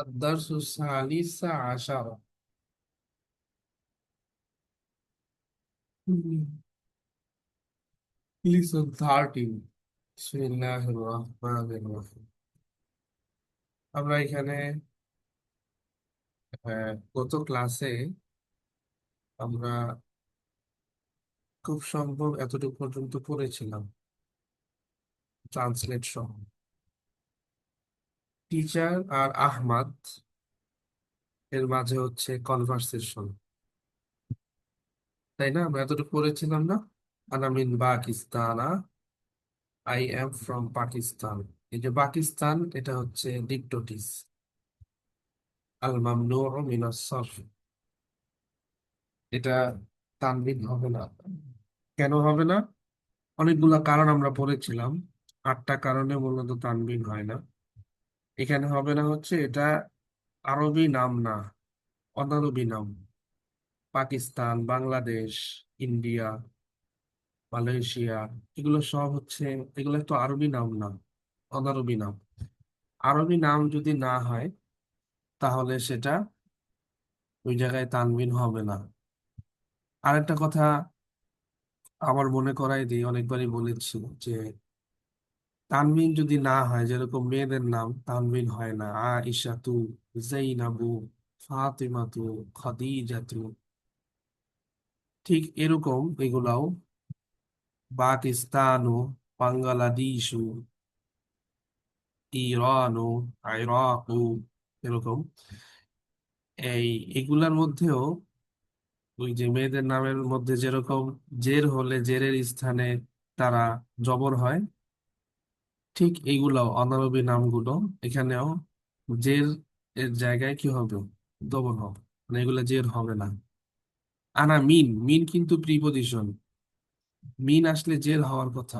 الدرس الثالث عشر. Lesson 13. বিসমিল্লাহির রহমানির রহিম। আমরা এখানে গত ক্লাসে আমরা খুব সম্ভব এতটুকু পর্যন্ত পড়েছিলাম, ট্রান্সলেট সহ। টিচার আর আহমাদ এর মাঝে হচ্ছে কনভারসেশন, তাই না? আমরা এতটুকু পড়েছিলাম না? আনা মিন পাকিস্তানা, আই এম ফ্রম পাকিস্তান। এই যে পাকিস্তান, এটা হচ্ছে ডিক্টোটিস, আল মামনুউ মিনাস সরফ। এটা তানবিন হবে না। কেন হবে না? অনেকগুলা কারণ আমরা পড়েছিলাম। 8টা কারণে মূলত তানবিন হয় না। এখানে হবে না হচ্ছে এটা আরবি নাম না, অনারবি নাম। পাকিস্তান, বাংলাদেশ, ইন্ডিয়া, মালয়েশিয়া, এগুলো সব হচ্ছে, এগুলো তো আরবি নাম না, অনারবি নাম। আরবি নাম যদি না হয় তাহলে সেটা ওই জায়গায় তানবিন হবে না। আরেকটা কথা আমার মনে করাই দিই, অনেকবারই বলেছি যে তানবিন যদি না হয়, যেরকম মেয়েদের নাম তানবিন হয় না, আইশাতু, জাইনাবু, ফাতিমাতু, খাদিজাতু, ঠিক এরকম এগুলাও পাকিস্তানু, বাংলাদেশু, ইরানু, ইরাকু, এরকম এই এগুলার মধ্যেও ওই যে মেয়েদের নামের মধ্যে যেরকম জের হলে জেরের স্থানে তারা জবর হয়, ঠিক এইগুলাও অনারবি নামগুলো এখানেও জের এর জায়গায় কি হবে? দমন হবে, মানে এগুলো জের হবে না। আনা মিন, মিন কিন্তু প্রিপজিশন, মিন আসলে জের হওয়ার কথা।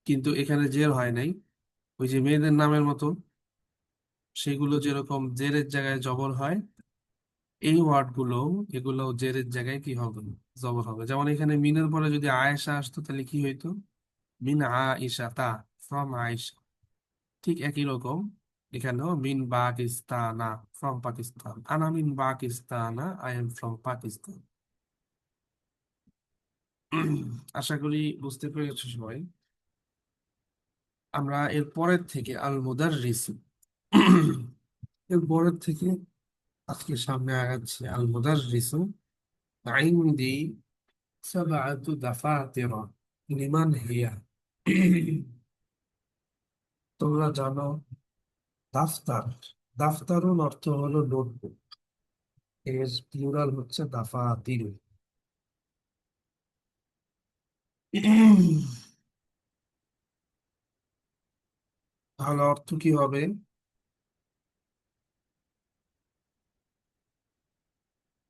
কিন্তু এখানে জের হয় নাই। ওই যে মেয়েদের নামের মতো সেগুলো যেরকম জেরের জায়গায় জবর হয়, এই ওয়ার্ড গুলো, এগুলো জেরের জায়গায় কি হবে? জবর হবে। যেমন এখানে মিনের পরে যদি আয়েশা আসতো তাহলে কি হইতো? মিন আয়েশা তা, ফ্রম আয়েশা। ঠিক একই রকম এখানেও মিন পাকিস্তানা, ফ্রম পাকিস্তান। আনা মিন পাকিস্তানা, আই এম ফ্রম পাকিস্তান। আশা করি বুঝতে পেরেছো সবাই। আমরা এর পরের থেকে আল মুদাররিস, এর পরের থেকে আজকে সামনে আগাচ্ছি। আল মুদাররিসু ইনদি সাবআতু দাফাতির লিমান হিয়া। তোমরা জানো দাফতার, দাফতারুল অর্থ হলো নোটবুক, এর প্লুরাল হচ্ছে দাফাতির। তাহলে অর্থ কি হবে?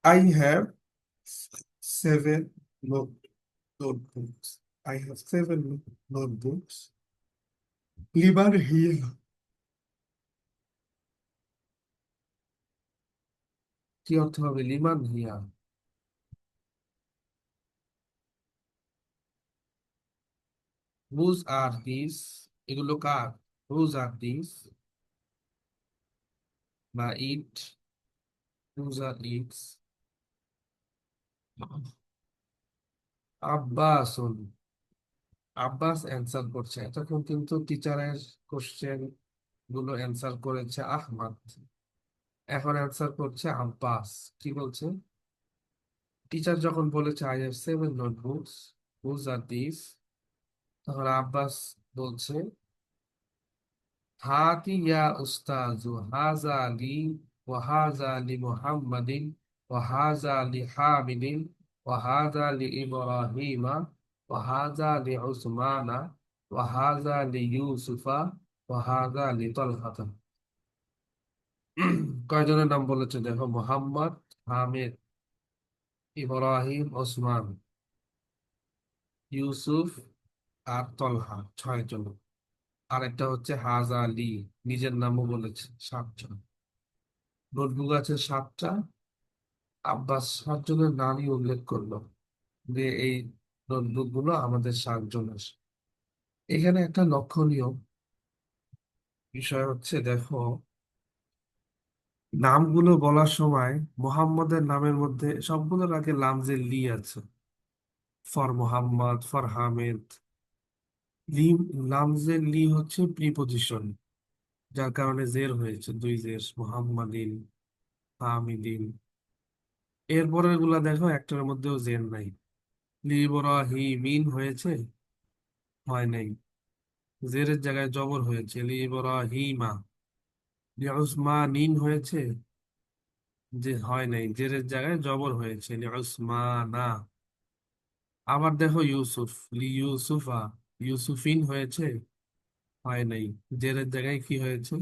I have seven notebooks, I have seven notebooks liver here. কি অর্থ হবে লিমান হিয়া? হুজ আর দিস, এগুলো কার? হুজ আর দিস বা ইট, হুজ আর ইটস। আব্বাসুন, আব্বাস অ্যান্সার করছে। এতক্ষণ কিন্তু টিচারের কোশ্চেন গুলো অ্যান্সার করেছে আহমদ, এখন অ্যান্সার করছে আব্বাস। কি বলছে? টিচার যখন বলেছে I have seven notebooks, whose are this, তখন আব্বাস বলছে হাতি ইয়া উস্তাজু হাজা লি ওয়া হাজা লি মুহাম্মাদিন ওয়া হাজা লি হামিদিন ওয়া হাজা লি ইব্রাহিমা ওয়া হাজা লি উসমানা ওয়া হাজা লি ইউসুফা ওয়া হাজা লি তালহাতা। কয়জনের নাম বলেছে দেখো? মোহাম্মদ, হামিদ, ইব্রাহিম, ওসমান, ইউসুফ আর তলহা, 6 জন। আরেকটা হচ্ছে হাজা আলী, নিজের নামও বলেছে, 7 জন। নোটবুক আছে 7টা, আব্বাস 7 জনের নামই উল্লেখ করলো যে এই নোটবুক গুলো আমাদের 7 জনের। এখানে একটা লক্ষণীয় বিষয় হচ্ছে দেখো, নামগুলো বলার সময় মোহাম্মদের নামের মধ্যে সবগুলোর আগে লামজে লি আছে। For Mohammad, for Hamid. লি, লামজে লি হচ্ছে প্রিপোজিশন, যার কারণে জের হয়েছে, দুই জের, মোহাম্মদিন, হামিদিন। এরপরের গুলা দেখো একটার মধ্যেও জের নাই। লি ইব্রাহিমিন হয়েছে, হয় নাই। জেরের জায়গায় জবর হয়েছে, লি ইব্রাহিমা। লি উসমানিন হয়েছে, যে হয় নাই, জেরের জায়গায় জবর হয়েছে, লি উসমানা। আবার দেখো ইউসুফ, লি ইউসুফা। ইউসুফিন হয়েছে, হয় নাই, জেরের জায়গায় কি হয়েছে,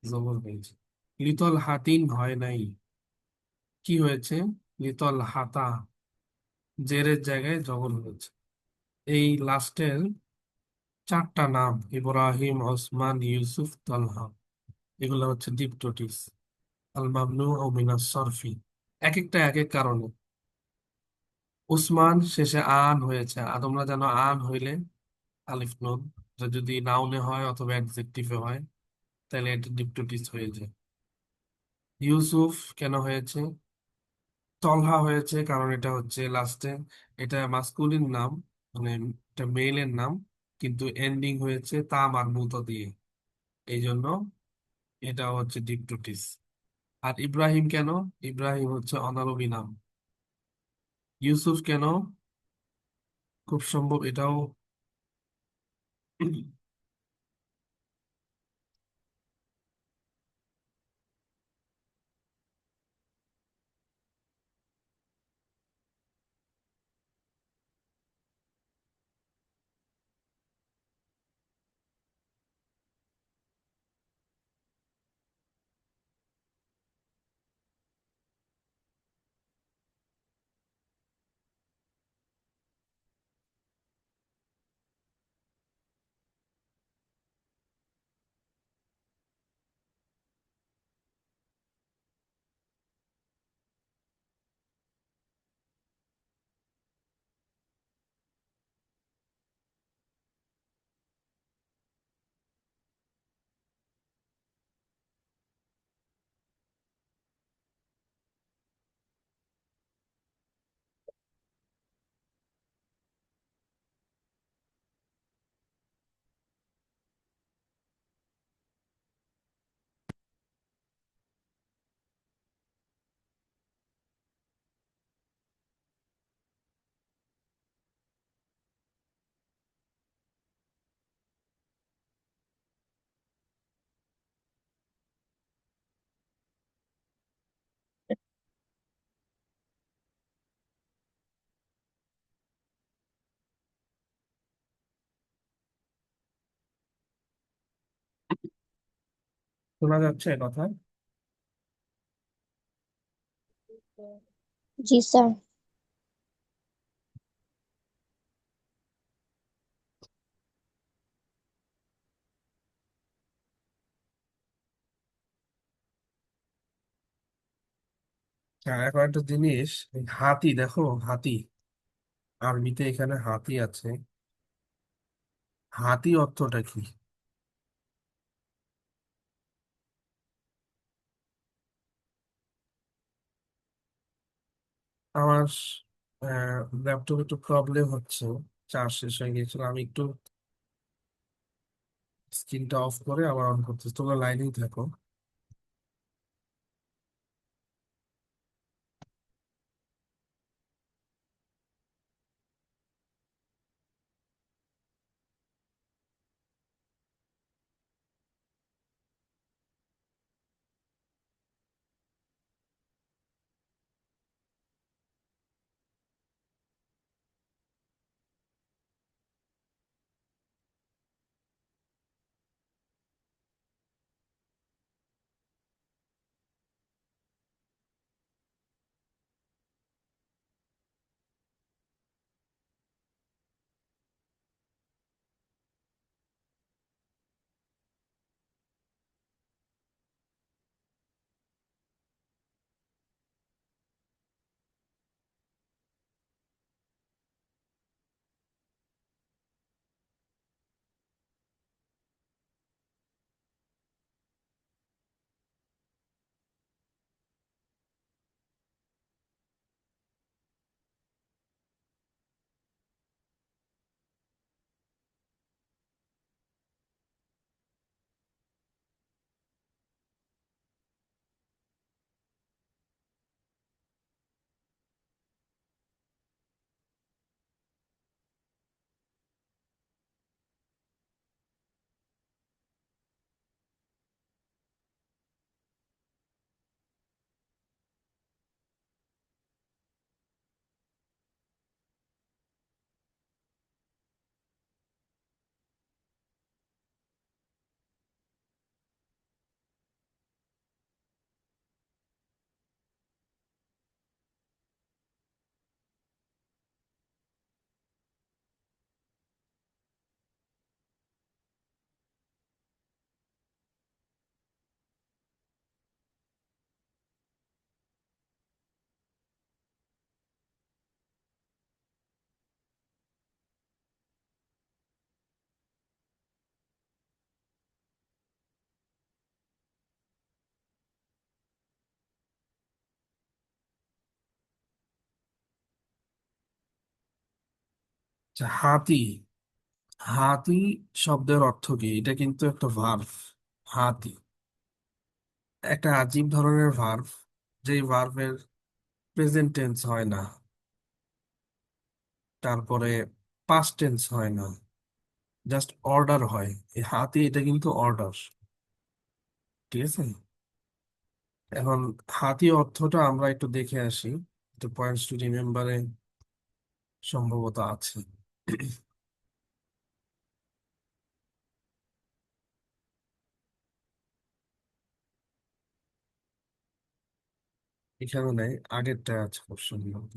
জবর হয়েছে। লিতল হাতিন হয় নাই, কি হয়েছে, লিতল হাতা, জেরের জায়গায় জবর হয়েছে। এই লাস্টের চারটা নাম, ইব্রাহিম, ওসমান, ইউসুফ, তলহা, এগুলো হচ্ছে ডিপটোটিস, আল মামনু ও মিনাস সরফি। এক একটা এক এক কারণে। উসমান শেষে আন হয়েছে, আর তোমরা জানো আন হইলে আলিফ নুন, এটা যদি নাউনে হয় অথবা অ্যাডজেক্টিভে হয় তাহলে এটা ডিপটোটিস হয়ে যায়। ইউসুফ কেন হয়েছে, তলহা হয়েছে কারণ এটা হচ্ছে লাস্টে, এটা মাস্কুলিন নাম, মানে এটা মেইলের নাম, কিন্তু এন্ডিং হয়েছে তা মারবুতা দিয়ে, এই জন্য এটা হচ্ছে ডিপটোটিস। আর ইব্রাহিম কেন, ইব্রাহিম হচ্ছে অনারবি নাম। ইউসুফ কেন, খুব সম্ভব এটাও শোনা যাচ্ছে কথা? জি স্যার। হ্যাঁ, এখন একটা জিনিস, এই হাতি দেখো, হাতি, আরবিতে এখানে হাতি আছে, হাতি অর্থটা কি? আমার ল্যাপটপ একটু প্রবলেম হচ্ছে, চার্জ শেষ হয়ে গিয়েছিল, আমি একটু স্ক্রিনটা অফ করে আবার অন করতেছি, তোমরা লাইনেই থাকো। আচ্ছা, হাতি। হাতি শব্দের অর্থ কি? এটা কিন্তু একটা ভার্ব। হাতি একটা আজীব ধরনের ভার্ব, যেই ভার্বের প্রেজেন্ট টেন্স হয় না, তারপরে পাস্ট টেন্স হয় না, জাস্ট অর্ডার হয়। এই হাতি এটা কিন্তু অর্ডার। ঠিক আছে। এখন হাতি অর্থটা আমরা একটু দেখে আসি, একটু পয়েন্টস টু রিমেম্বারে সম্ভবত আছে। এখানে নাই, আগেরটা আছে অপশন।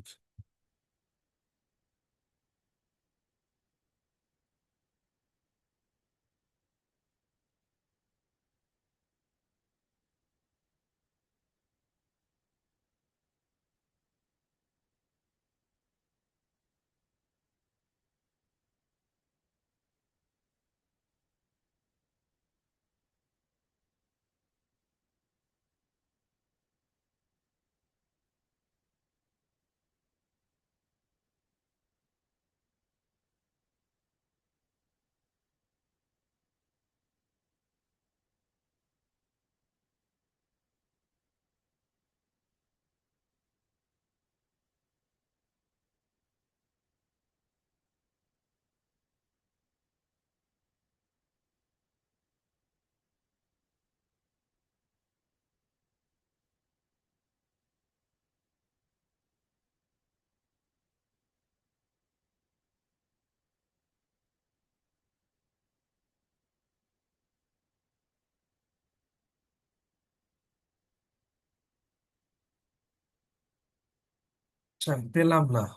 আচ্ছা, পেলাম না,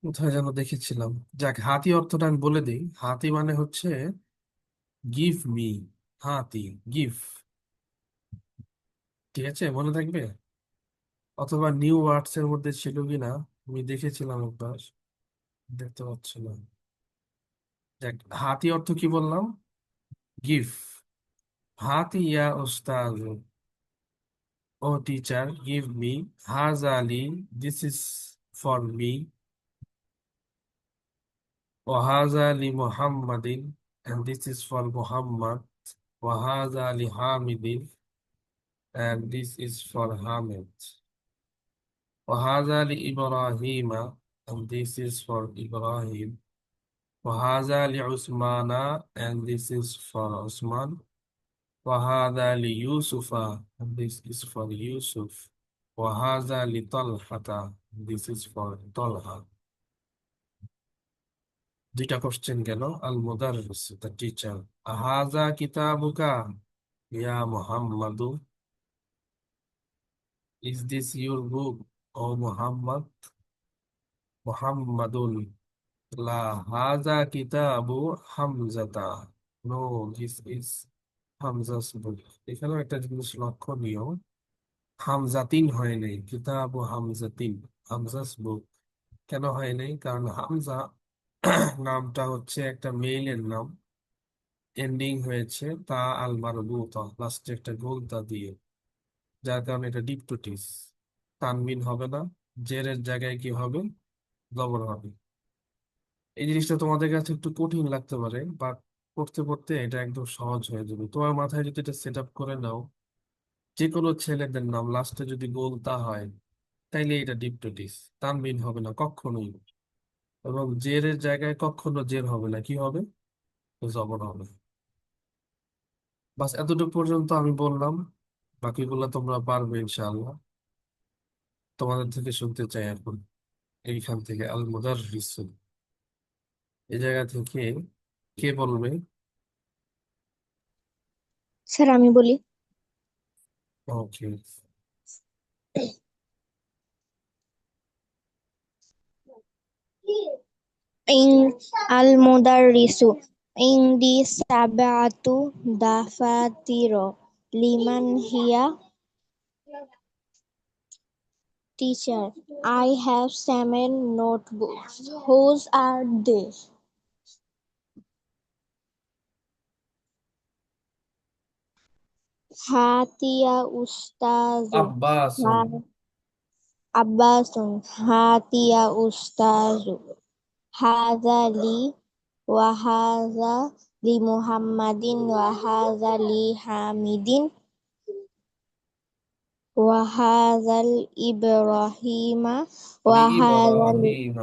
কোথায় যেন দেখেছিলাম। যাক, হাতি অর্থটা আমি বলে দিই। হাতি মানে হচ্ছে গিভ মি। হাতি, গিভ। ঠিক আছে, মনে থাকবে। অথবা নিউ ওয়ার্ডস এর মধ্যে ছিল কিনা, আমি দেখেছিলাম একবার, দেখতে পাচ্ছিলাম। যাক, হাতি অর্থ কি বললাম? গিভ। হাতি ইয়া ওস্তাজ, ও টিচার, গিভ মি। হাজ আলি, দিস ইজ ফর মি। ওয়াহাজা লি মুহাম্মাদিন, and this is for Muhammad. ওয়াহাজা লি হামিদিন, and this is for Hamid. وهذا لإبراهيم, and this is for Ibrahim. وهذا لعثمان, and this is for Usman. وهذا ليوسف, and this is for Yusuf. وهذا لطلحة, this is for Talha. দুইটা question গেল। আল মুদাররিস, দ্য টিচার। আহাজা কিতাবুকা ইয়া মুহাম্মাদু, is this your book O Muhammad? মুহাম্মাদুন, লা হাজা কিতাবু হামজাতা, no, this is Hamza's book. এখানেও একটা জিনিস লক্ষণীয়, হামজাতিন হয় নাই, কিতাবু হামজাতিন, হামজাস বুক। কেন হয় নাই? কারণ হামজা নামটা হচ্ছে একটা মেইলের নাম, এন্ডিং হয়েছে তা আল মারবুতা, লাস্টে একটা গোলতা দিয়ে, যার কারণে এটা ডিপটোটিস। তানবিন হবে না, জেরের জায়গায় কি হবে? জবর হবে। এই জিনিসটা তোমাদের কাছে একটু কঠিন লাগতে পারে, বাট পড়তে পড়তে এটা একদম সহজ হয়ে যাবে। তোমার মাথায় যদি এটা সেট আপ করে নাও, যে কোনো ছেলেদের নাম লাস্টে যদি গোলতা হয়, তাইলে এটা ডিপটোটিস। তানবিন হবে না কখনোই, এবং জেরের জায়গায় কখনো জের হবে না, কি হবে? জবর হবে। বাস এতটুকু পর্যন্ত আমি বললাম, বাকিগুলো তোমরা পারবে ইনশাআল্লাহ। তোমাদের থেকে শুনতে চাই এখন, এইখান থেকে আল মুদাররিস, এই জায়গা থেকে কে বলবে? স্যার আমি বলি। ওকে। ইং আল মুদাররিসু ইংদি সাবাতু দাফাতির লিমান হিয়া teacher, I have 7 notebooks. Whose are they? হাতিয়া উস্তাজু। আব্বাসুন। হা- Abbasun hatiya ustazu. Hadha li wa hadha li Muhammadin wa hadha li Hamidin wa hadha li Ibrahima wa hadha لإبراهيم.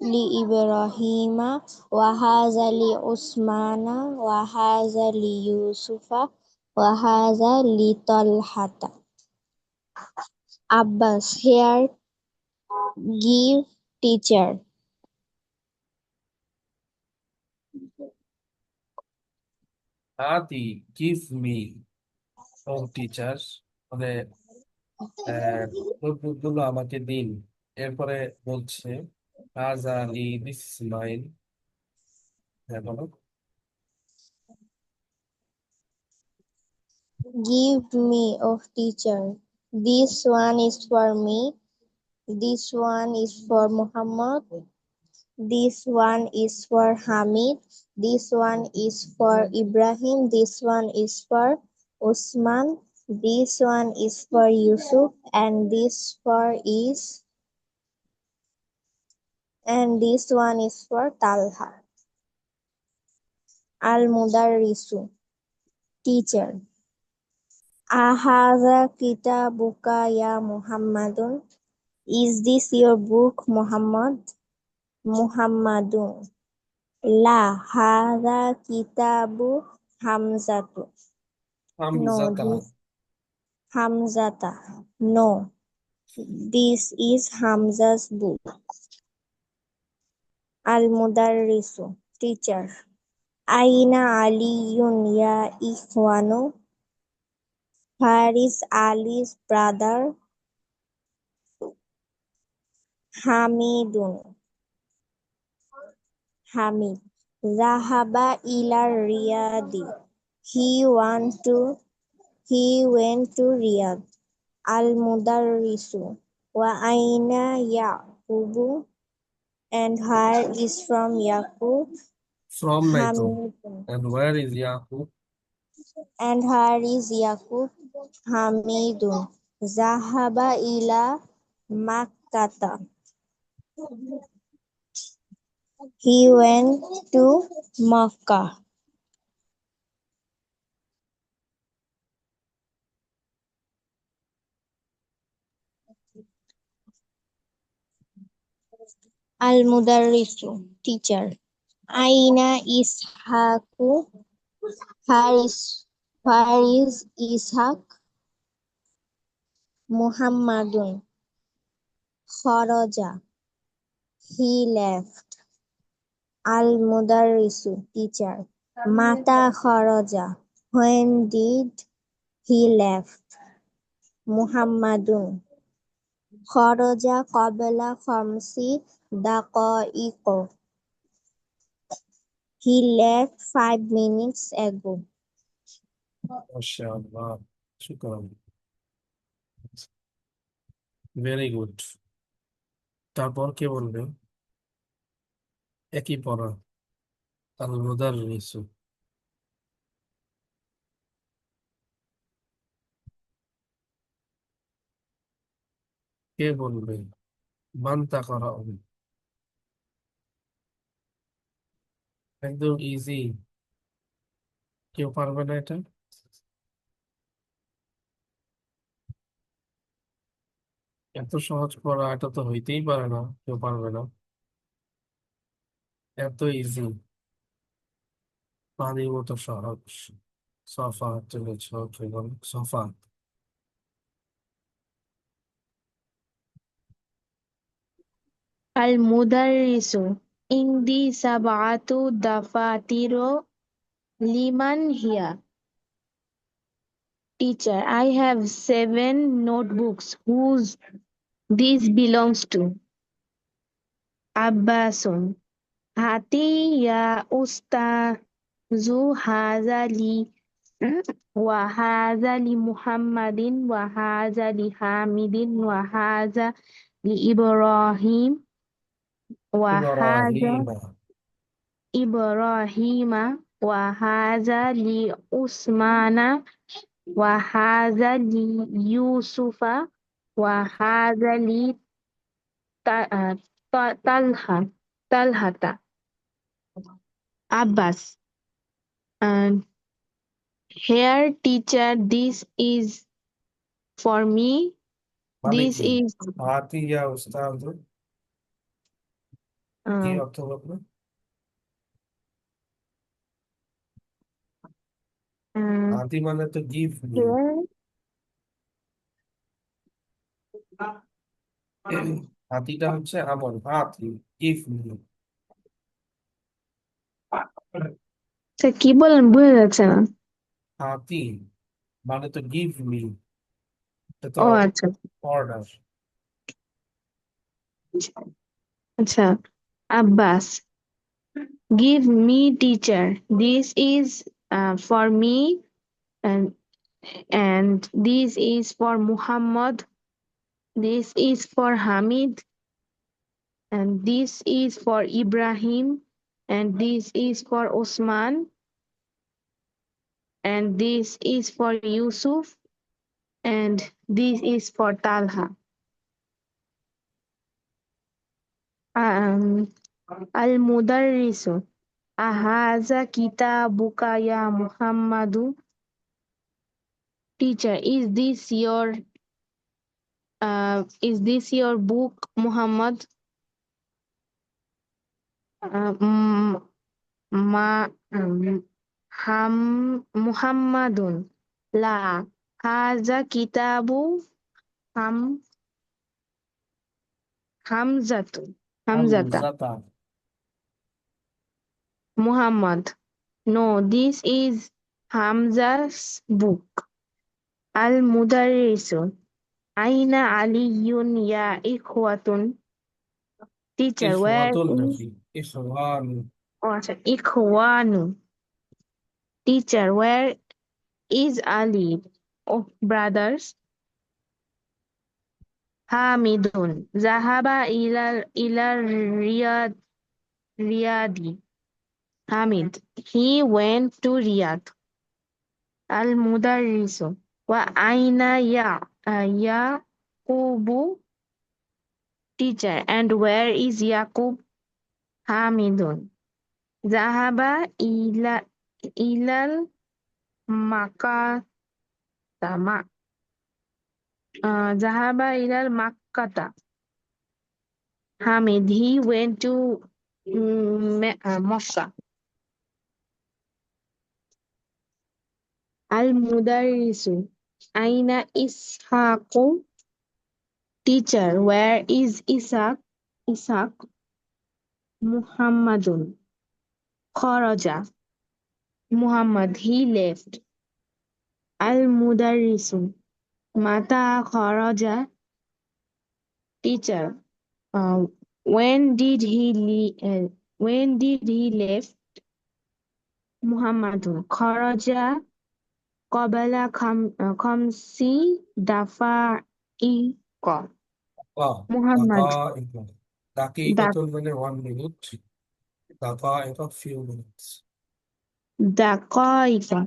li Ibrahima wa hadha li Usmana wa hadha li Yusufa wa hadha li Talhata. Abbas, here give teacher. হাতি, give me, ও teacher, মানে notebook গুলো আমাকে দিন। এরপরে বলছে হাজা লি, this is mine. হ্যাঁ বলো। Give me of teacher. This one is for me. This one is for Muhammad. This one is for Hamid. This one is for Ibrahim. This one is for Usman. This one is for Yusuf. And this one is for Talha. Al Mudarrisu, teacher. Ahadha kitabuka ya Muhammadun. Is this your book, Muhammad? Muhammadun. La hadha kitabu Hamzatu. No, হামজাতা। this Hamzata. No, this is Hamza's book. Al-Mudarrisu, teacher. Aina Aliyun ya Ikhwanu. Where is Ali's brother? Hamidun. Hamid. Zahaba ila Riyadi. He went to Riyadh. Al-Mudarrisu. Wa aina Yaqubu. And where is from Yaqub? From নাই তো। Hamidun. and where is Yakub? And where is Yaqub? Hamidun. Zahaba ila Makkata. He went to Makkah. Al-Mudarrisu, teacher. Aina Ishaku. Where is Ishaq? Muhammadun. Kharaja. He left. Al-Mudarrisu, teacher. Mata kharaja. When did he left? Muhammadun. Kharaja qabla khamsi daqaiqo. He left 5 minutes ago. মাশাআল্লাহ, শুকরান, very good. তারপর কে বলবে? একই পড়া, আল মুদাররিসু। কে বলবে? মান তাকরাউ। একদম easy, কেউ পারবে না এটা? এত সহজ পড়া, এটা তো হইতেই পারে না কেউ পারবে না, এত ইজি, পানির মতো সহজ। সফা চলেছ, কে বল? Safa. Al-Mudarrisu. Indi sab'atu dafatiro liman hiya. Teacher, I have 7 notebooks. Whose this belongs to? Abbasun. Hati ya ustazu hadha li wa hadha li Muhammadin wa hadha li Hamidin wa hadha li Ibrahim wa hadha Ibrahim. Ibrahima wa hadha li Usmana wa hadha li Yusufa وهذا لي طلحة طلحة Abbas. And here, teacher, this is for me. মানে This কি? is হাতি ইয়া উস্তাদ, কি uh, অর্থ বলবো? uh, হাতি মানে তো গিভ মি। here. হাতিটা হচ্ছে আমার, হাতি, গিভ মি। আচ্ছা কি বলেন বোঝা যাচ্ছে না। হাতি মানে তো গিভ মি, এটা তো ও আচ্ছা অর্ডার। আচ্ছা Abbas, give me teacher. This is for me, and this is for Muhammad. This is for Hamid, and this is for Ibrahim, and this is for Osman, and this is for Yusuf, and this is for Talha. Um, Al-Mudarrisu. Ahaza kitabuka ya Muhammadu. Teacher, is this your book, Muhammad? Uh, Ma Ham Muhammadun. La. Haza kitabu Ham Hamzatu. Hamzata. হামজাতা। Muhammad. No, this is Hamza's book. Al Mudarrisu. Aina Aliyun ya ikhwatun. Teacher, where ইখওয়াতুন is নাকি Ikhwan? Ikhwanu? Teacher, where is Ali? Oh, brothers. Hamidun. Zahaba ila Riyadi. Hamid. He went to Riyadh. Al Mudarrisu. Wa aina Yaqubu? Teacher, and where is Yaqub? Hamidun. Zahaba ilal Makkah. Zahaba ilal Makkah. Hamid, he went to Makkah. Al-Mudarrisu. Aina Ishaqu? Teacher, where is Ishaq? Ishaq. Muhammadun. Kharaja. Muhammad, he left. Al-Mudarrisu. Mata kharaja? Teacher, when did he left? Muhammadun. Kharaja qabala khamsi dafa'iqa. Dhaka Muhammad. ইকা, দাকি Da কত মানে 1 minute, দাকা এটা few minutes. Daqa'iqa.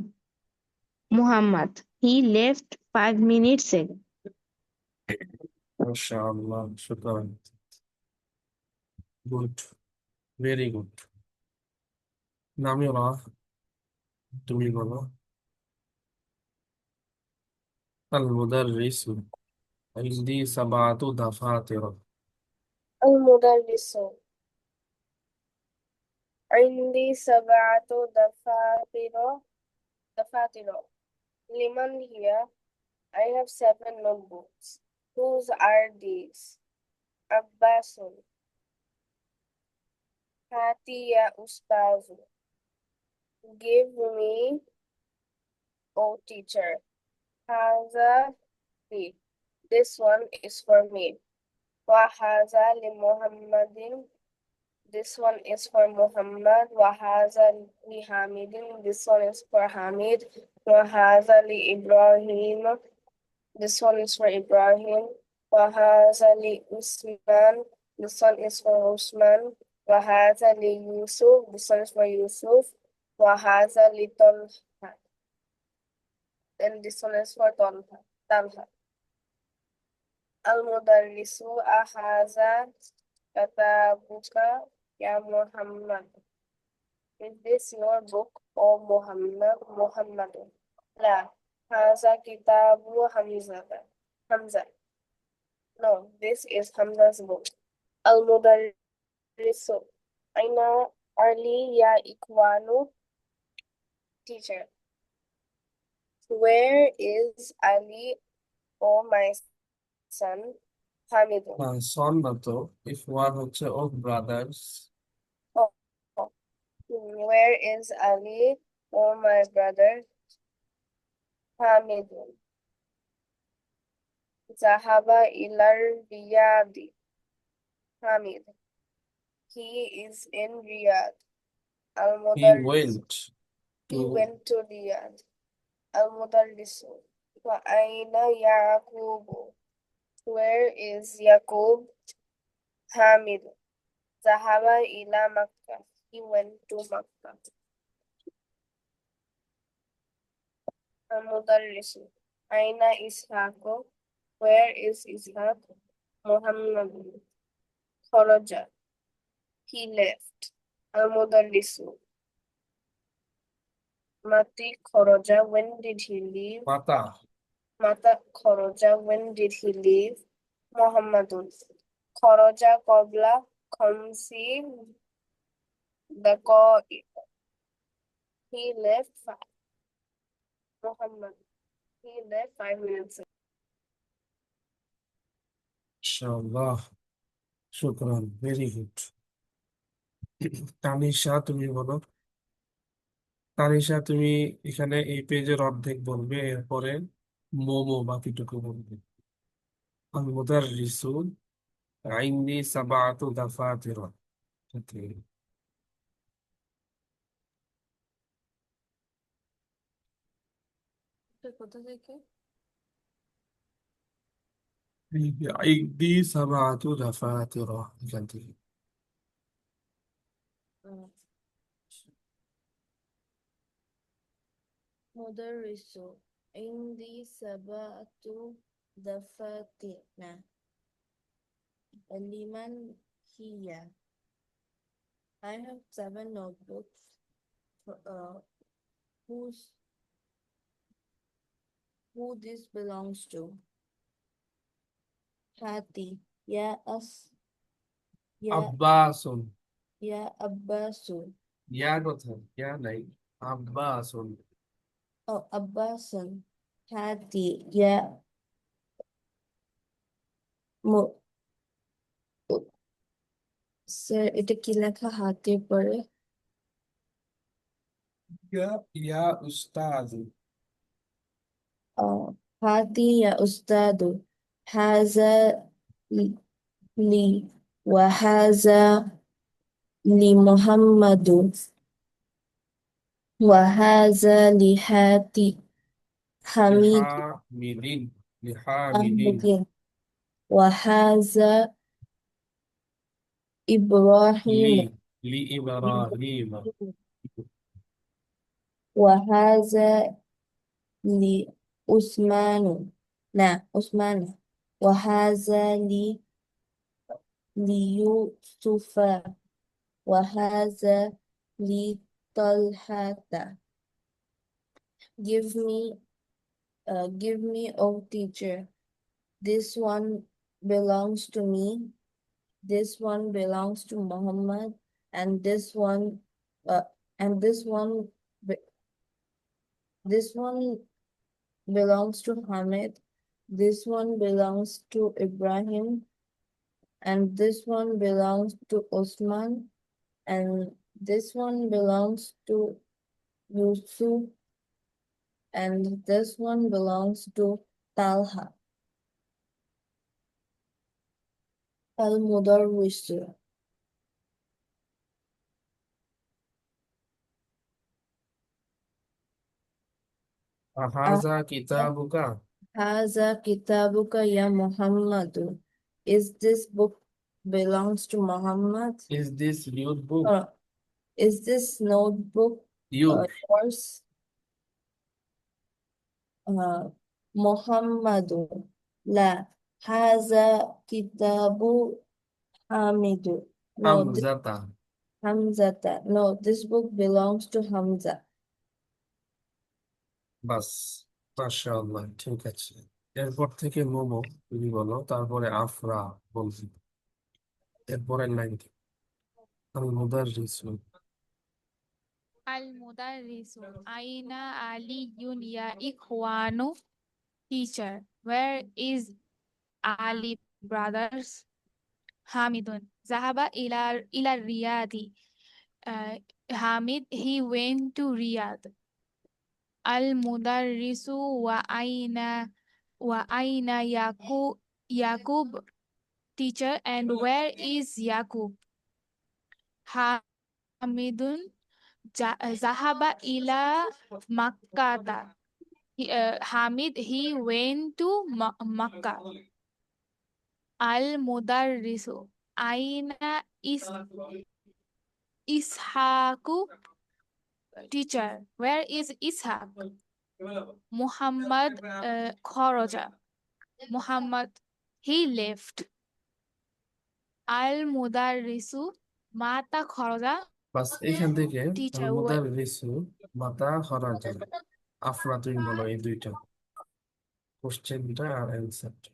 Muhammad. He left 5 minutes ago. মাশাআল্লাহ, শুকরান, good, very good. Namira, তুমি বলো। আল মুদাররিসু عندي 7 دفاتر. المدرس. عندي 7 دفاتر. لمن هي? I have 7 notebooks. Whose are these? Abbasun. Hati ya Ustazu. Give me, O teacher. Haza li. This one is for me. Wa haza li Muhammadin. This one is for Muhammad. Wa haza li Hamidin. This one is for Hamid. Wa haza li Ibrahim. This one is for Ibrahim. Wa haza li Usman. This one is for Usman. Wa haza li Yusuf. This one is for Yusuf. Wa haza li Talha. And this one is for Talha. المدرس هذا كتابك يا محمد. Is this your book, O Muhammad? لا هذا كتاب حمزة. No, this is Hamza's book. المدرس أين علي يا إخوان. Teacher, where is Ali, O my son? Hamidun. না, সন না তো, if one হচ্ছে of brothers. Oh, oh. Where is Ali, O my brother? Hamidun. Zahaba ilar Riyadi. Hamid. He is in Riyadh. He Al-Mudarris. went He to went to Riyadh. Al-Mudarrisu. Wa aina Yaqubu. Where is Yaqub? Hamid. Zahaba ila Makkah. He went to Makkah. Al-Mudarrisu. Aina Ishaqu. Where is Ishaq? Muhammad. Kharaja. He left. Al-Mudarrisu. Mati Kharaja. When did he leave? মাতা Mata Kharaja. When did he leave? Muhammadun. Kharaja Qabla Khamsi Daqa'iq. He left Muhammad. He left 5 minutes ago. ইনশাআল্লাহ, শুকরান, very good. Tanisha, তুমি বলো। তানিশা, তুমি এখানে এই পেজের অর্ধেক বলবে, এরপরে মোমো বাকিটুকু বলবে। আল মুদাররিসু আইন্দি সাবাআতু দাফাতিরা। কোথা থেকে? আইন্দি সাবাআতু দাফাতিরা, এখান থেকে। Mudarrisu indi sab'atu dafatina. Liman hiya. I have 7 notebooks. Who this belongs to? Hati. Ya আব্বাসুন, Abbasu. ইয়া কোথায়? ইয়া নাই, আব্বাসুন। Oh, Abbasun. Hati. Ya sir এটা কি লেখা হাতের পরে? ইয়া উস্তাযু। هاتي يا أستاذ. هذا لي وهذا لمحمد وهذا لهاتي حميد লিহামিদিন, লিহামিদিন। وهذا إبراهيم لإبراهيم. وهذا لعثمان. لا عثمان. وهذا ليوسف وهذا لطلحة. Give me, oh teacher. This one belongs to me. This one belongs to Muhammad, and this one belongs to Hamid. This one belongs to Ibrahim, and this one belongs to Osman, and this one belongs to Yusuf, and this one belongs to Talha. Al-Mudarris. হাযা কিতাবুকা। Haza kitabuka ya Muhammad. Is this book belongs to Muhammad? Is this your book? Is this notebook Your. yours? Muhammadu. La. Haza kitabu Hamidu. No, হামজাতা। Hamzata. No, this book belongs to Hamza. বাস, মাশাআল্লাহ, ঠিক আছে। এরপর থেকে মোমো তুমি বলো, তারপরে আফরা বলছি। এরপরের লাইন থেকে আল মুদাররিসু। Al-Mudarrisu. Aina Aliyun ya Ikhwanu. Teacher. Where is Ali brothers? Hamidun. Zahaba ila Riyadi. Hamid, he went to Riyadh. Al-Mudarrisu wa aina Yaqub. Teacher. And where is Yaqub? Hamidun. Zahaba ila Makkata. Hamid, he went to Makkah. Al-Mudarrisu. Aina Ishaku. Teacher. Where is Ishaq? Muhammad Kharaja. Muhammad, he left. Al-Mudarrisu. Mata Kharaja. বাস, এখান থেকে আল Teacher. মুদাররিসু মাতা খরাজা। আফরা তুমি বলো এই দুইটা, কোশ্চেনটা আর অ্যান্সারটা।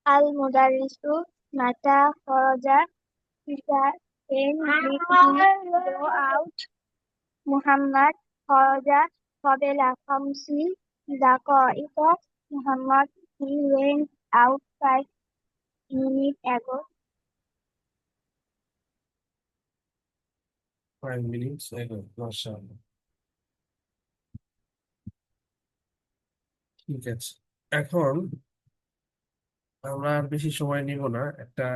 Al-Mudarrisu Mata Kharaja. Teacher, when did he go out? Muhammad Kharaja Qabla Khamsi Daqa'iqa. Muhammad, he went out 5 minutes ago. 5 minutes ago, মাশাআল্লাহ, ঠিক আছে। এখন আমরা আর বেশি সময় নিব না, একটা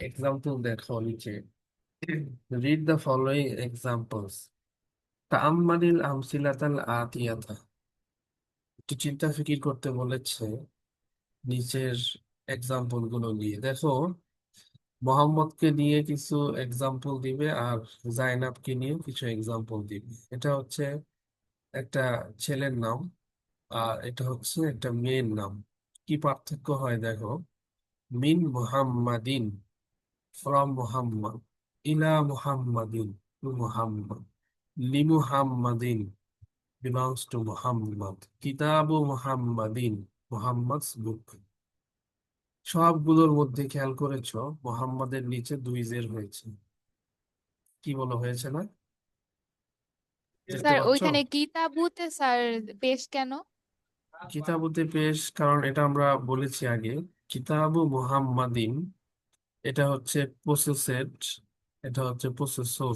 এক্সাম্পল দেখো নিচে। Read the following examples. তাআম্মালিল আমসিলাতাল আতিয়াতা। একটু চিন্তা ফিকির করতে বলেছে নিচের এক্সাম্পল গুলো নিয়ে। দেখো, মোহাম্মদকে নিয়ে কিছু এক্সাম্পল দিবে আর জাইনাবকে নিয়ে কিছু এক্সাম্পল দিবে। এটা হচ্ছে একটা ছেলের নাম আর এটা হচ্ছে একটা মেয়ের নাম। কি পার্থক্য হয় দেখো। মিন মুহাম্মাদিন, ফ্রম মুহাম্মদ। ইলা মুহাম্মাদিন, টু মুহাম্মদ। লি মুহাম্মাদিন, বিলংস টু মুহাম্মদ। কিতাবু মুহাম্মাদিন, মুহাম্মদস বুক। সবগুলোর মধ্যে খেয়াল করেছো মোহাম্মদের নিচে 2 জের হয়েছে। কি বলা হয়েছে না? দেখতে স্যার পাচ্ছ? ওইখানে কিতাবুতে স্যার পেশ কেন? কিতাবুতে পেশ, কারণ এটা আমরা বলেছি আগে। কিতাবু মুহাম্মাদিন, এটা হচ্ছে প্রসেসেড, এটা হচ্ছে প্রসেসর।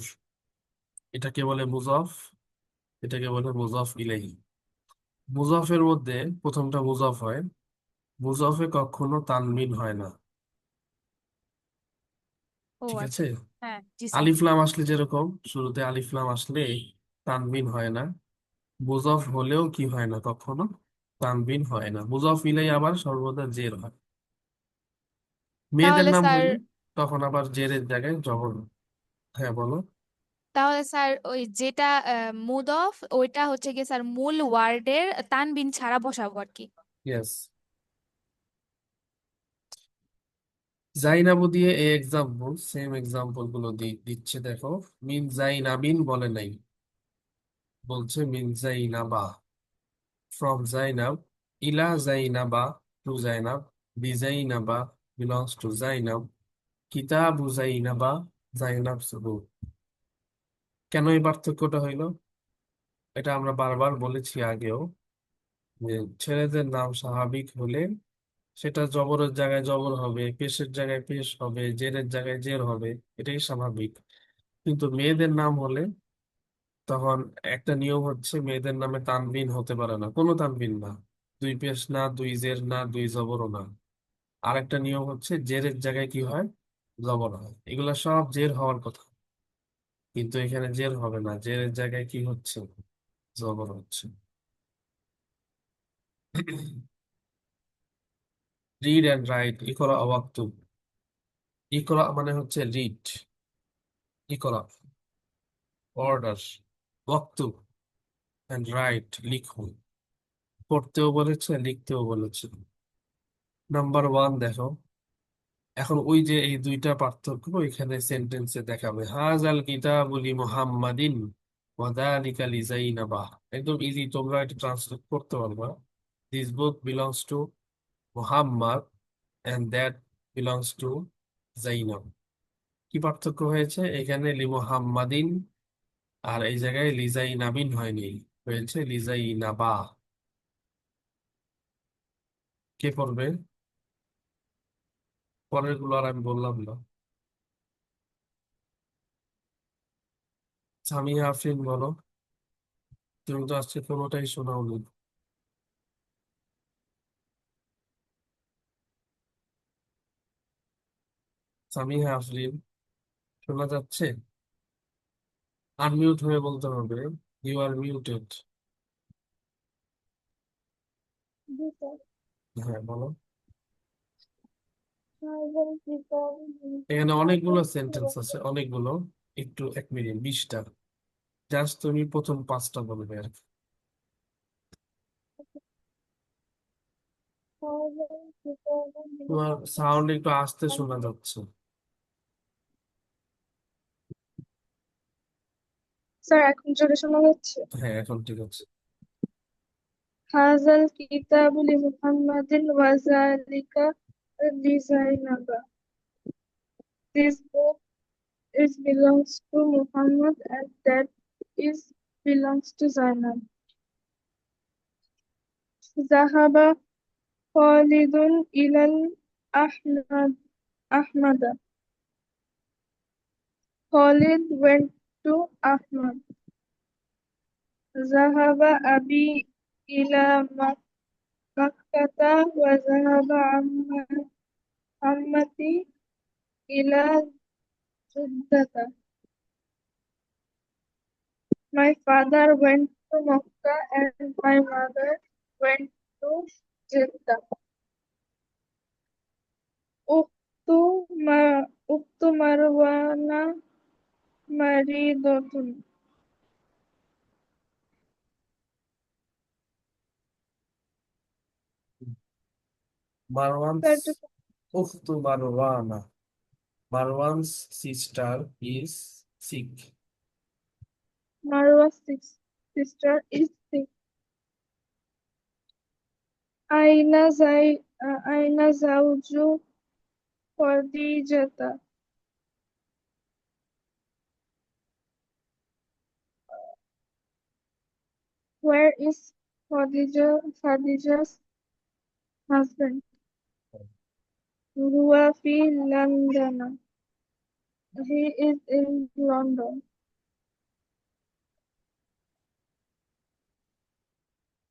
এটাকে বলে মুজাফ, এটাকে বলে মুজাফ ইলাইহি। মুজাফের মধ্যে প্রথমটা মুজাফ হয়, মুজাফে কখনো তানমিন হয় না। ও ঠিক আচ্ছা। আছে? হ্যাঁ জি স্যার। আলিফ লাম আসলে যেরকম শুরুতে আলিফ লাম আসলে তানবিন হয় না, মুজাফ হলেও কি হয় না, কখনো তানবিন হয় না। মুজাফ ইলাই আবার সর্বদা জের হয়। মেয়েদের তাহলে নাম স্যার হইলে তখন আবার জেরের জায়গায় জবর। হ্যাঁ বলো। তাহলে স্যার ওই যেটা মুদফ ওইটা হচ্ছে গিয়ে স্যার মূল ওয়ার্ডের তানবিন ছাড়া বসাবো আর কি। ইয়েস। জাইনাবু দিয়ে এই এক্সাম্পল, সেম এক্সাম্পল গুলো দিচ্ছে দেখো। মিন জাইনাবিন বলে নাই, বলছে মিন জাইনাবা। ফ্রম জাইনাব, ইলা জাইনাবা, টু জাইনাব। বি জাইনাবা, বিলংস টু জাইনাব। কিতাবু জাইনাবা, জাইনাবস বুক। কেন এই পার্থক্যটা হইলো? এটা আমরা বারবার বলেছি আগেও, যে ছেলেদের নাম স্বাভাবিক হলে সেটা জবরের জায়গায় জবর হবে, পেশের জায়গায় পেশ হবে, জেরের জায়গায় জের হবে, এটাই স্বাভাবিক। কিন্তু মেয়েদের নাম হলে তখন একটা নিয়ম হচ্ছে, মেয়েদের নামে তানবিন হতে পারে না, কোনো তানবিন না। 2 পেশ না, 2 জের না, 2 জবরও না। আরেকটা নিয়ম হচ্ছে জেরের জায়গায় কি হয়, জবর হয়। এগুলা সব জের হওয়ার কথা, কিন্তু এখানে জের হবে না, জেরের জায়গায় কি হচ্ছে, জবর হচ্ছে। Read and write. ইকরা ওয়াক্তুব। ইকরা মানে হচ্ছে রিড, ইকরা অর্ডার, ওয়াক্তুব অ্যান্ড রাইট লিখুন। পড়তেও বলেছে, লিখতেও বলেছে। নাম্বার 1 দেখো, এখন ওই যে এই দুইটা পার্থক্য এখানে সেন্টেন্সে দেখাবে। হাজাল কিতাবু লি মুহাম্মাদিন ওয়া যালিকা লি যাইনাবা। একদম ইজি, তোমরা এটা ট্রান্সলেট করতে পারবা। This book belongs to Muhammad and that belongs to Zainab. কি পার্থক্য হয়েছে এখানে? লি মুহাম্মাদিন, আর এই জায়গায় লিজাইনাবিন হয়নি, হয়েছে লিজাইনাবা। কে পড়বে? পরের গুলো আর আমি বললাম না। সামিয়া আফরিন বলো, তুমি তো আজকে কোনোটাই শোনাওনি। সামিয়া আফরিন, শোনা যাচ্ছে? আনমিউট হয়ে বলতে হবে, ইউ আর মিউটেড। হ্যাঁ বলো। এখানে অনেকগুলো সেন্টেন্স আছে, অনেকগুলো। একটু 1 মিনিট, 20টা। জাস্ট তুমি প্রথম 5টা বলবে আর কি। তোমার সাউন্ড একটু আস্তে শোনা যাচ্ছে। স্যার এখন জোরে শোনা যাচ্ছে? হ্যাঁ এখন ঠিক আছে। হাযাল কিতাবু লিমুহাম্মাদিন ওয়া যালিকা লিযায়নাবা। This book is belongs to Muhammad and that is belongs to Zainab. Zahaba Khalidun ilal Ahmada. Khalid went to Ahmad. Zahaba Abi ila Makkata wa zahaba ammati ila Juddata. My father went to Makkah and my mother went to Jeddah. Uktu Marwana Maridatun. Marwan's That is উখতু মারওয়ানা, Marwan's sister is sick. Marwa's sister is sick. Aina Zawju Khadijata. Where is Khadija's husband? Huwa fi London. He is in London.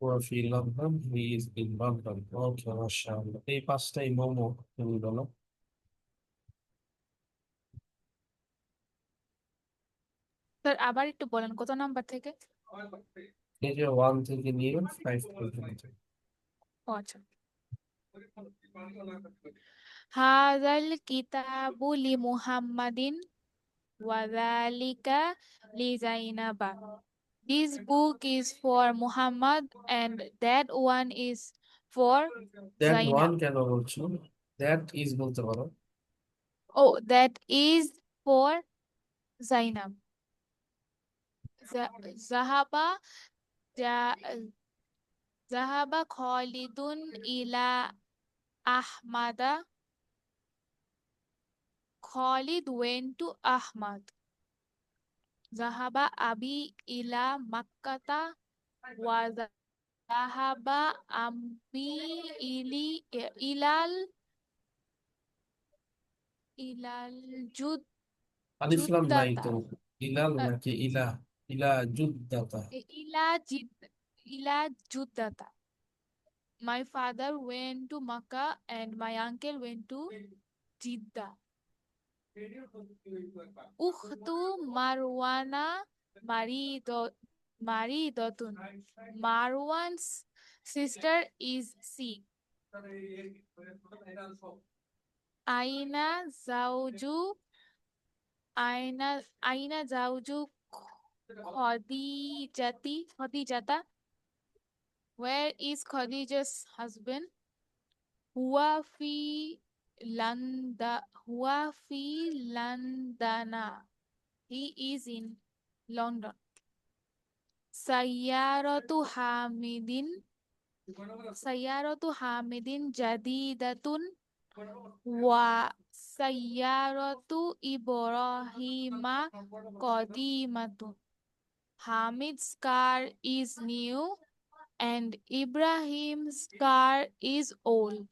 ওয়াফি London, he is in London. Okay মাশাআল্লাহ। এই 5টাই মোমো, তুমি বলো। Sir আবার একটু বলেন কত নাম্বার থেকে? এই যে 1 থেকে নিয়ে 5 পর্যন্ত। ও আচ্ছা। হাযাল কিতাবু লি মুহাম্মাদিন ওয়া যালিকা লি যাইনাবা। This book is for Muhammad and that one is for that one Zainab. কেন বলছো? দ্যাট ইজ বলতে পারো। Oh, that is for Zainab. Zahaba Ja- Zahaba Khalidun ila Ahmada. Khalid went to Ahmad. Zahaba Abi ila Makkata wa zahaba Ammi ilal ilal jud আলিফলাম নাই juddata. তো। ইলাল Uh, নাকি ইলা? ইলা জুদ্দাতা। ila jid ila juddata. My father went to Makkah and my uncle went to Jeddah. Ukhtu Marwana Maridatun. Marwan's sister is sick. Aina Zawju Aina Zawju Khadijata. Where is Khadija's husband? Huwa fi Huwa fi Landana. He is in London. Sayyaratu Hamidin. Sayyaratu Hamidin jadidatun wa sayyaratu Ibrahima qadimatun. Hamid's car is new and Ibrahim's car is old.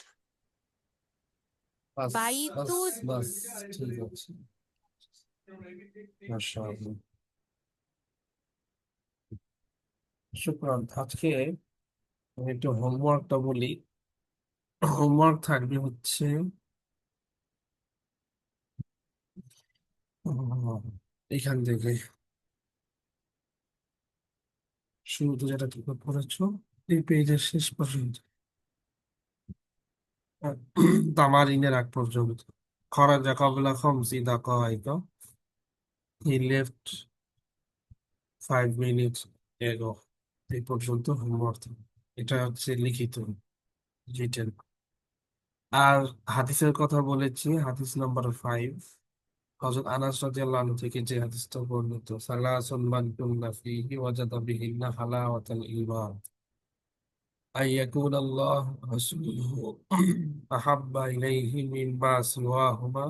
Bus bus Baitu বাস, ঠিক আছে, মাশাআল্লাহ, শুকরান। আজকে আমি একটু হোমওয়ার্কটা বলি। Homework থাকবে হচ্ছে উম, এখান থেকে শুরুতে যেটা তুমি পড়েছো এই পেজের শেষ পর্যন্ত, তামারিনের আগ পর্যন্ত। খরাজা কাবলা খামসি দাকাইকা, হি লেফট 5 minutes ago, এই পর্যন্ত হোমওয়ার্ক। এটা হচ্ছে লিখিত, রিটেন। আর হাদিসের কথা বলেছি, হাদিস নাম্বার 5, হযরত আনাস রাদিয়াল্লাহু আনহু থেকে যে হাদিসটা বর্ণিত, সালাসুন মান কুননা ফীহি ওয়াজাদা বিহিন্না হালাওয়াতাল ঈমান, আইয়াকুন আল্লাহ রাসূলুহু আহাব্বা ইলাইহি মিম্মা সিওয়াহুমা,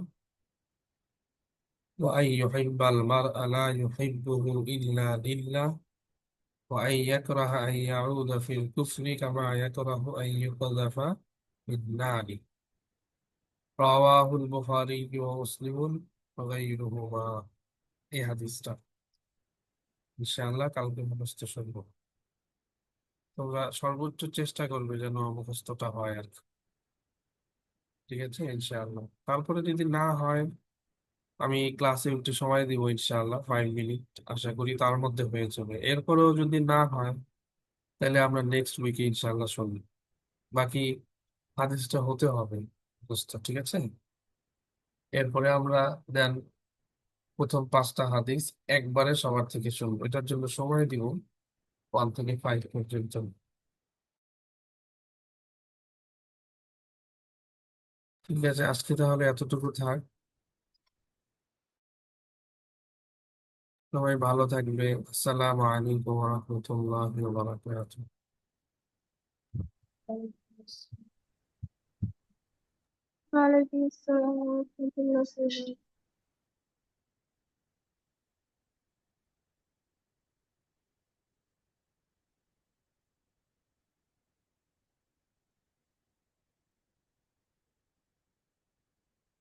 ওয়া আন ইউহিব্বাল মারআ লা ইউহিব্বুহু ইল্লা লিল্লাহ, ওয়া আন ইয়াকরাহা আন ইয়াউদা ফিল কুফরি কামা ইয়াকরাহু আন ইউকযাফা ফিন নারি। রাওয়াহুল বুখারী ওয়া মুসলিমুন ওয়া গায়রুহুমা। এই হাদিসটা ইনশাআল্লাহ কালকে মুখস্থ শুনবো। তোমরা সর্বোচ্চ চেষ্টা করবে যেন মুখস্থটা হয় আর কি। ঠিক আছে ইনশাআল্লাহ। তারপরে যদি না হয়, আমি ক্লাসে একটু সময় দিব ইনশাআল্লাহ, 5 মিনিট, আশা করি তার মধ্যে হয়ে যাবে। এরপরেও যদি না হয়, তাহলে আমরা নেক্সট উইকে ইনশাআল্লাহ শুনবো। বাকি হাদিসটা হতে হবে মুখস্থ, ঠিক আছে। এরপরে আমরা দেন প্রথম 5টা হাদিস একবারে সবার থেকে শুনবো। এটার জন্য সময় দিব 1 থেকে 5 পর্যন্ত। ঠিক আছে, আজকে তাহলে এতটুকু থাক। সবাই ভালো থাকবে। আসসালামু আলাইকুম ওয়া রাহমাতুল্লাহি ওয়া বারাকাতুহু। ওয়ালাইকুম আসসালাম ওয়া রাহমাতুল্লাহি ওয়া বারাকাতুহু।